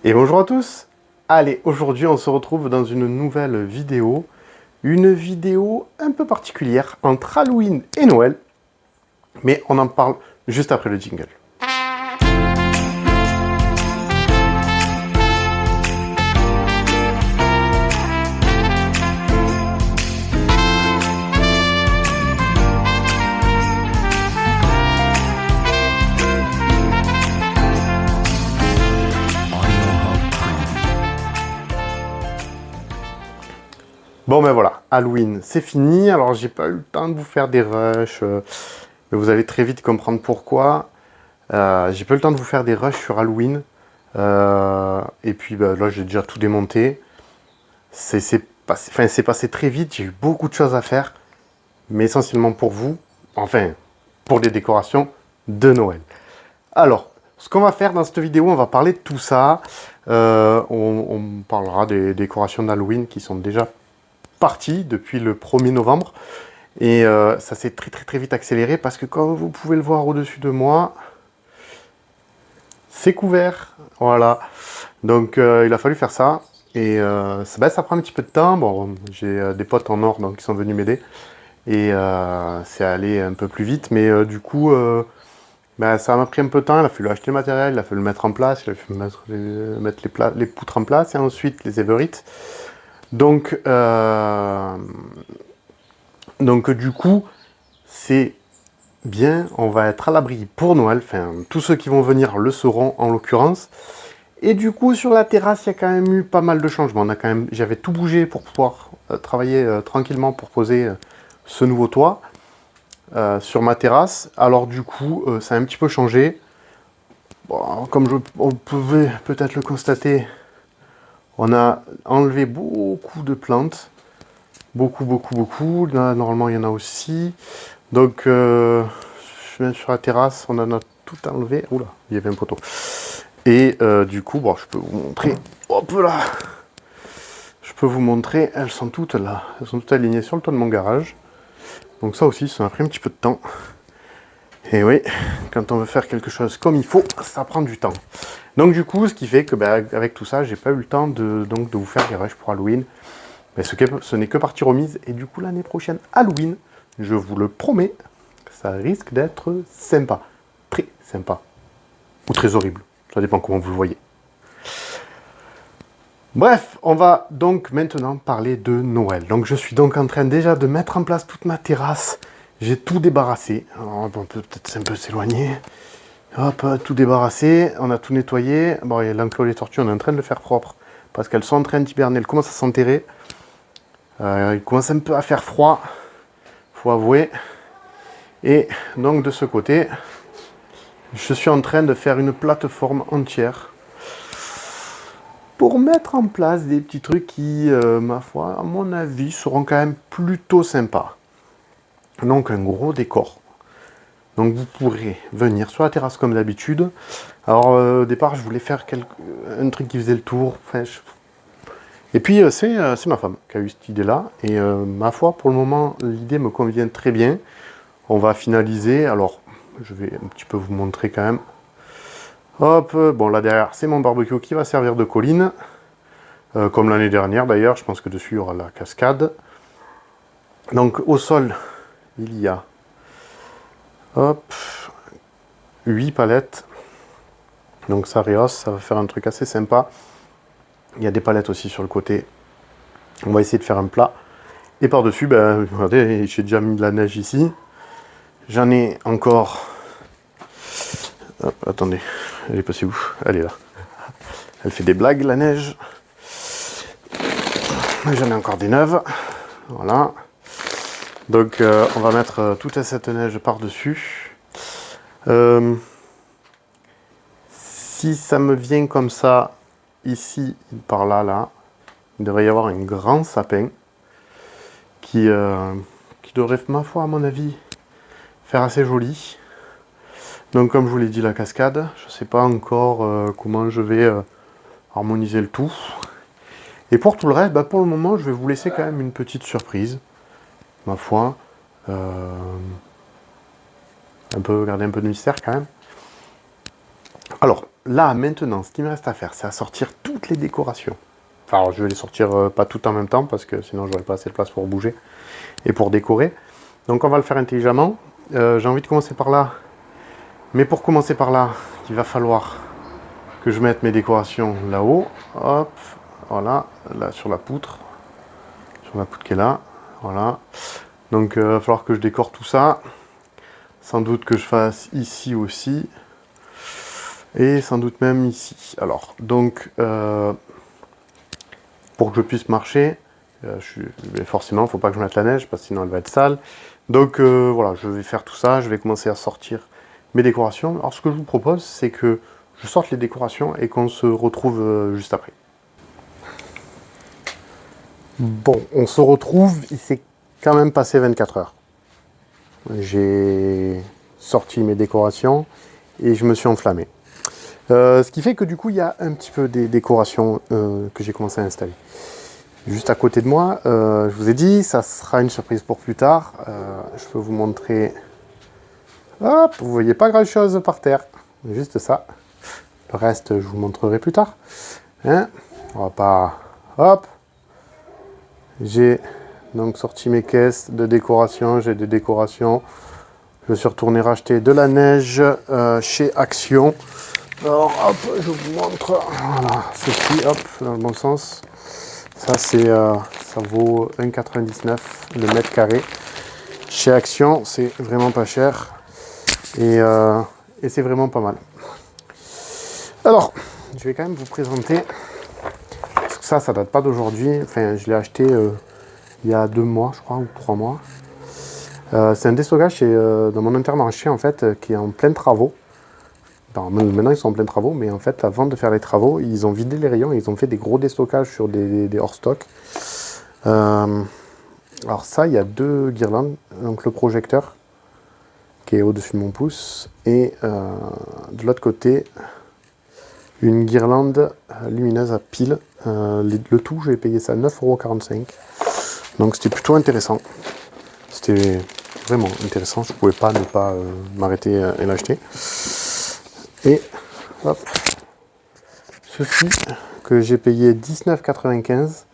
Et bonjour à tous. Allez, aujourd'hui on se retrouve dans une nouvelle vidéo. Une vidéo un peu particulière entre Halloween et Noël. Mais on en parle juste après le jingle. Bon ben voilà, Halloween c'est fini. Alors j'ai pas eu le temps de vous faire des rushs. Mais vous allez très vite comprendre pourquoi. J'ai pas eu le temps de vous faire des rushs sur Halloween. Et puis ben, là j'ai déjà tout démonté. C'est passé très vite, j'ai eu beaucoup de choses à faire. Mais essentiellement pour vous. Enfin, pour les décorations de Noël. Alors, ce qu'on va faire dans cette vidéo, on va parler de tout ça. On parlera des décorations d'Halloween qui sont déjà parties depuis le 1er novembre. Et ça s'est très vite accéléré parce que comme vous pouvez le voir au-dessus de moi, c'est couvert. Voilà. Donc il a fallu faire ça. Et ça prend un petit peu de temps. Bon, j'ai des potes en or donc, qui sont venus m'aider. Et c'est allé un peu plus vite. Mais du coup, ça m'a pris un peu de temps. Il a fallu acheter le matériel, il a fallu le mettre en place, il a fallu mettre les poutres en place et ensuite les éverites. Donc du coup, c'est bien, on va être à l'abri pour Noël. Enfin, tous ceux qui vont venir le seront en l'occurrence. Et du coup, sur la terrasse, il y a quand même eu pas mal de changements. J'avais tout bougé pour pouvoir travailler tranquillement pour poser ce nouveau toit sur ma terrasse. Alors du coup, ça a un petit peu changé. Bon, comme on pouvait peut-être le constater, on a enlevé beaucoup de plantes. Beaucoup. Là, normalement, il y en a aussi. Donc, même sur la terrasse, on en a tout enlevé. Oula, il y avait un poteau. Et du coup, bon, je peux vous montrer. Hop là. Je peux vous montrer. Elles sont toutes là. Elles sont toutes alignées sur le toit de mon garage. Donc ça aussi, ça m'a pris un petit peu de temps. Et oui, quand on veut faire quelque chose comme il faut, ça prend du temps. Donc du coup, ce qui fait que avec tout ça, j'ai pas eu le temps de vous faire des rushs pour Halloween. Mais ce n'est que partie remise. Et du coup, l'année prochaine, Halloween, je vous le promets, ça risque d'être sympa. Très sympa. Ou très horrible. Ça dépend comment vous le voyez. Bref, on va donc maintenant parler de Noël. Donc je suis donc en train déjà de mettre en place toute ma terrasse. J'ai tout débarrassé. Alors, on peut peut-être un peu s'éloigner. Hop, tout débarrassé. On a tout nettoyé. Bon, et l'enclos des tortues, on est en train de le faire propre. Parce qu'elles sont en train d'hiberner. Elles commencent à s'enterrer. Il commence un peu à faire froid. Faut avouer. Et donc de ce côté, je suis en train de faire une plateforme entière pour mettre en place des petits trucs qui, ma foi, à mon avis, seront quand même plutôt sympas. Donc un gros décor. Donc vous pourrez venir sur la terrasse comme d'habitude. Alors au départ, je voulais faire un truc qui faisait le tour. Enfin, Et puis c'est ma femme qui a eu cette idée-là. Et ma foi, pour le moment, l'idée me convient très bien. On va finaliser. Alors, je vais un petit peu vous montrer quand même. Hop, bon là derrière, c'est mon barbecue qui va servir de colline. Comme l'année dernière d'ailleurs, je pense que dessus il y aura la cascade. Donc au sol, il y a 8 palettes. Donc ça rehausse, ça va faire un truc assez sympa. Il y a des palettes aussi sur le côté. On va essayer de faire un plat. Et par-dessus, regardez, j'ai déjà mis de la neige ici. J'en ai encore... Hop, attendez, elle est passée où? Elle est là. Elle fait des blagues, la neige. J'en ai encore des neuves. Voilà. Donc, on va mettre toute cette neige par-dessus. Si ça me vient comme ça, ici, par là, là, il devrait y avoir un grand sapin qui devrait, ma foi, à mon avis, faire assez joli. Donc comme je vous l'ai dit, la cascade, je ne sais pas encore comment je vais harmoniser le tout. Et pour tout le reste, pour le moment, je vais vous laisser quand même une petite surprise, ma foi. Garder un peu de mystère quand même. Alors, là, maintenant, ce qu'il me reste à faire, c'est à sortir toutes les décorations. Enfin, alors, je vais les sortir pas toutes en même temps, parce que sinon, j'aurai pas assez de place pour bouger et pour décorer. Donc, on va le faire intelligemment. J'ai envie de commencer par là. Mais pour commencer par là, il va falloir que je mette mes décorations là-haut. Hop, voilà, là sur la poutre. Sur la poutre qui est là. Voilà. Donc, il va falloir que je décore tout ça. Sans doute que je fasse ici aussi. Et sans doute même ici. Alors, donc, pour que je puisse marcher, forcément, il ne faut pas que je mette la neige, parce que sinon elle va être sale. Donc, voilà, je vais faire tout ça. Je vais commencer à sortir mes décorations. Alors, ce que je vous propose, c'est que je sorte les décorations et qu'on se retrouve juste après. Bon, on se retrouve. Il s'est quand même passé 24 heures. J'ai sorti mes décorations et je me suis enflammé. Ce qui fait que du coup, il y a un petit peu des décorations que j'ai commencé à installer. Juste à côté de moi, je vous ai dit, ça sera une surprise pour plus tard. Je peux vous montrer. Hop, vous voyez pas grand chose par terre. Juste ça. Le reste, je vous montrerai plus tard. Hein, on va pas. Hop. J'ai donc sorti mes caisses de décoration. J'ai des décorations. Je suis retourné racheter de la neige chez Action. Alors, hop, je vous montre. Voilà, ceci, hop, dans le bon sens. Ça, ça vaut 1,99 € le mètre carré. Chez Action, c'est vraiment pas cher. Et c'est vraiment pas mal. Alors, je vais quand même vous présenter. Parce que ça date pas d'aujourd'hui. Enfin, je l'ai acheté il y a 2 mois, je crois, ou 3 mois. C'est un déstockage dans mon intermarché, en fait, qui est en plein travaux. Maintenant, ils sont en plein travaux, mais en fait, avant de faire les travaux, ils ont vidé les rayons et ils ont fait des gros déstockages sur des hors-stock. Alors ça, il y a 2 guirlandes. Donc le projecteur, qui est au-dessus de mon pouce, et de l'autre côté, une guirlande lumineuse à pile. Le tout, j'ai payé ça 9,45 €. Donc c'était plutôt intéressant. C'était vraiment intéressant. Je ne pouvais pas ne pas m'arrêter et l'acheter. Et hop, ceci que j'ai payé 19,95 €.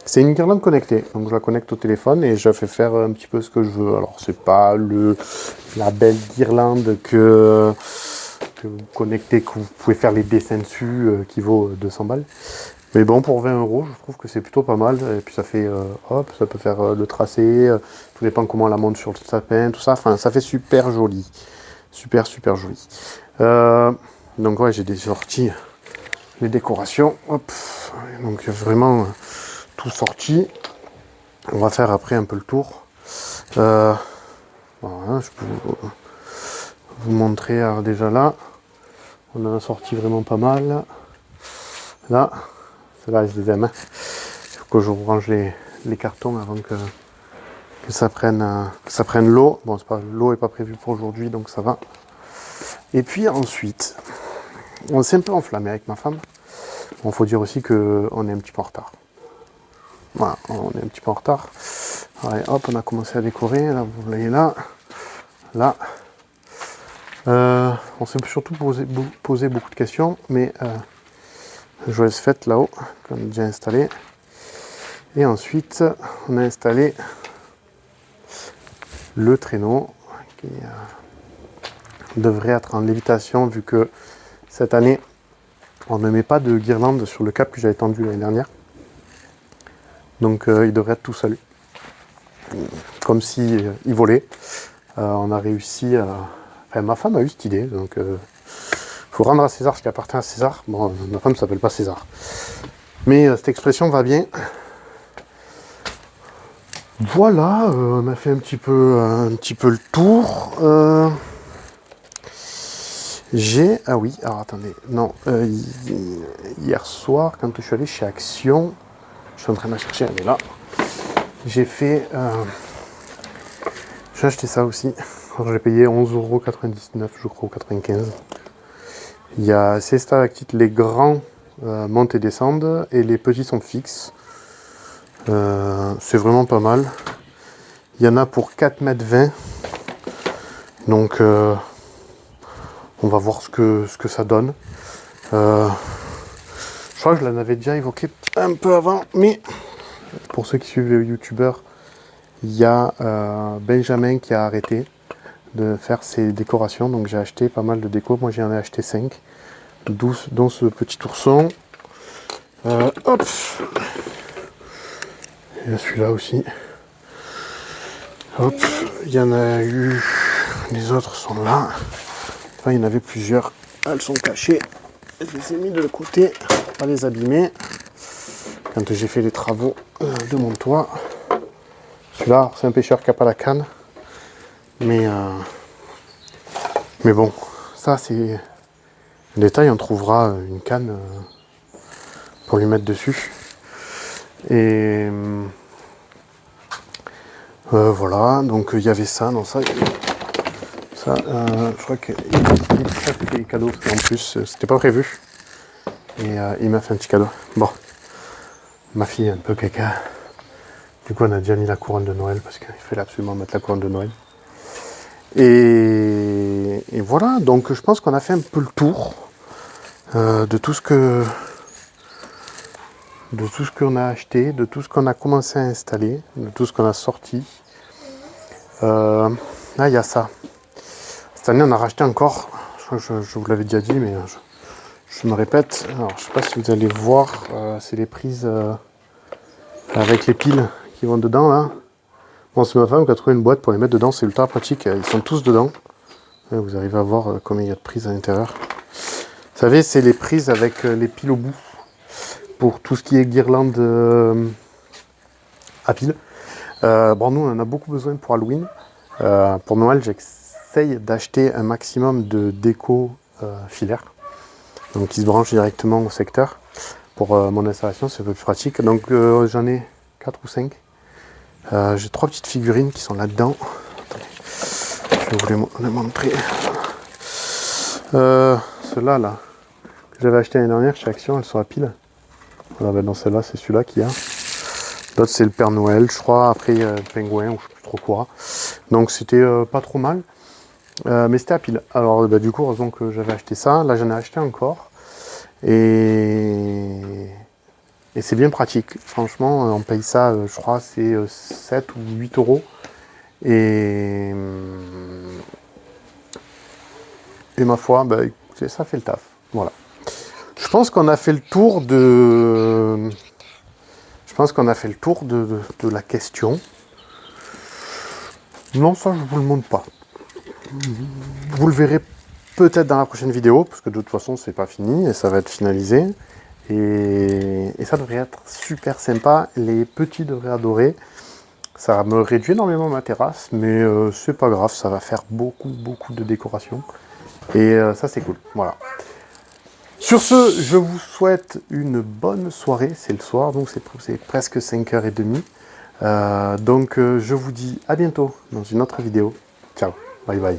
C'est une guirlande connectée, donc je la connecte au téléphone et je fais faire un petit peu ce que je veux. Alors c'est pas la belle guirlande que vous connectez, que vous pouvez faire les dessins dessus, qui vaut 200 balles. Mais bon, pour 20 €, je trouve que c'est plutôt pas mal. Et puis ça fait, hop, ça peut faire le tracé. Tout dépend comment on la monte sur le sapin, tout ça. Enfin, ça fait super joli, super joli. Donc ouais, j'ai sorti les décorations. Hop, donc vraiment tout sorti. On va faire après un peu le tour. Voilà, je peux vous montrer. Alors déjà là, on en a sorti vraiment pas mal. Là, ceux-là, je les aime. Il faut que je range les cartons avant que ça prenne l'eau. Bon, l'eau n'est pas prévue pour aujourd'hui, donc ça va. Et puis ensuite, on s'est un peu enflammé avec ma femme. Bon, faut dire aussi qu'on est un petit peu en retard. Voilà, on est un petit peu en retard. Allez, hop, on a commencé à décorer. Là, vous voyez là. Là. On s'est surtout posé beaucoup de questions, mais joyeuse fête là-haut, qu'on a déjà installé. Et ensuite, on a installé le traîneau qui devrait être en lévitation, vu que cette année, on ne met pas de guirlande sur le câble que j'avais tendu l'année dernière. Donc il devrait être tout seul. Comme si il volait. On a réussi à... Enfin, ma femme a eu cette idée, donc faut rendre à César ce qui appartient à César. Bon, ma femme ne s'appelle pas César. Mais cette expression va bien. Voilà, on a fait un petit peu le tour. Ah oui, alors attendez, non, hier soir, quand je suis allé chez Action, je suis en train de la chercher, elle est là. J'ai acheté ça aussi. Alors, j'ai payé 11,99 €, je crois, ou 95. Il y a 6 stalactites, les grands montent et descendent, et les petits sont fixes. C'est vraiment pas mal. Il y en a pour 4,20 m. Donc On va voir ce que ça donne. Je crois que je l'en avais déjà évoqué un peu avant, mais pour ceux qui suivent les youtubeurs, il y a Benjamin qui a arrêté de faire ses décorations, donc j'ai acheté pas mal de décos. Moi j'en ai acheté 5, dont ce petit ourson. Hop, il y a celui-là aussi. Hop, il y en a eu, les autres sont là. Enfin, il y en avait plusieurs, elles sont cachées. Je les ai mis de côté, pour pas les abîmer. Quand j'ai fait les travaux de mon toit. Celui-là, c'est un pêcheur qui n'a pas la canne. Mais bon, ça c'est un détail, on trouvera une canne pour lui mettre dessus. Et voilà, donc il y avait ça, non ça, je crois que c'était des cadeaux, en plus, c'était pas prévu. Et il m'a fait un petit cadeau. Bon, ma fille est un peu caca. Du coup, on a déjà mis la couronne de Noël, parce qu'il fallait absolument mettre la couronne de Noël. Et voilà, donc je pense qu'on a fait un peu le tour de tout ce qu'on a acheté, de tout ce qu'on a commencé à installer, de tout ce qu'on a sorti. Là, il y a ça. Cette année, on a racheté encore, je crois que je vous l'avais déjà dit, mais je me répète. Alors, je ne sais pas si vous allez voir, c'est les prises avec les piles qui vont dedans, là. Bon, c'est ma femme qui a trouvé une boîte pour les mettre dedans, c'est ultra pratique, ils sont tous dedans. Vous arrivez à voir combien il y a de prises à l'intérieur. Vous savez, c'est les prises avec les piles au bout, pour tout ce qui est guirlande à piles. Bon, nous, on en a beaucoup besoin pour Halloween. Pour Noël, j'essaye d'acheter un maximum de déco filaire, donc qui se branche directement au secteur. Pour mon installation, c'est un peu plus pratique. Donc, j'en ai 4 ou 5. J'ai 3 petites figurines qui sont là-dedans. Je vais vous les montrer. Ceux-là, là, que j'avais acheté l'année dernière chez Action, elles sont à pile. Voilà, ben dans celle-là, c'est celui-là qu'il y a. L'autre, c'est le Père Noël, je crois. Après, le pingouin, ou je sais plus trop quoi. Donc, c'était pas trop mal. Mais c'était à pile. Alors, bah, du coup, heureusement que j'avais acheté ça. Là, j'en ai acheté encore. Et c'est bien pratique. Franchement, on paye ça, je crois, c'est 7 ou 8 euros. Et ma foi, bah, écoutez, ça fait le taf. Voilà. Je pense qu'on a fait le tour de... de la question. Non, ça, je vous le montre pas. Vous le verrez peut-être dans la prochaine vidéo, parce que de toute façon, c'est pas fini, et ça va être finalisé. Et ça devrait être super sympa. Les petits devraient adorer. Ça me réduit énormément ma terrasse, mais c'est pas grave, ça va faire beaucoup de décoration. Et ça, c'est cool. Voilà. Sur ce, je vous souhaite une bonne soirée. C'est le soir, donc c'est presque 5h30. Donc je vous dis à bientôt dans une autre vidéo. Ciao, bye bye.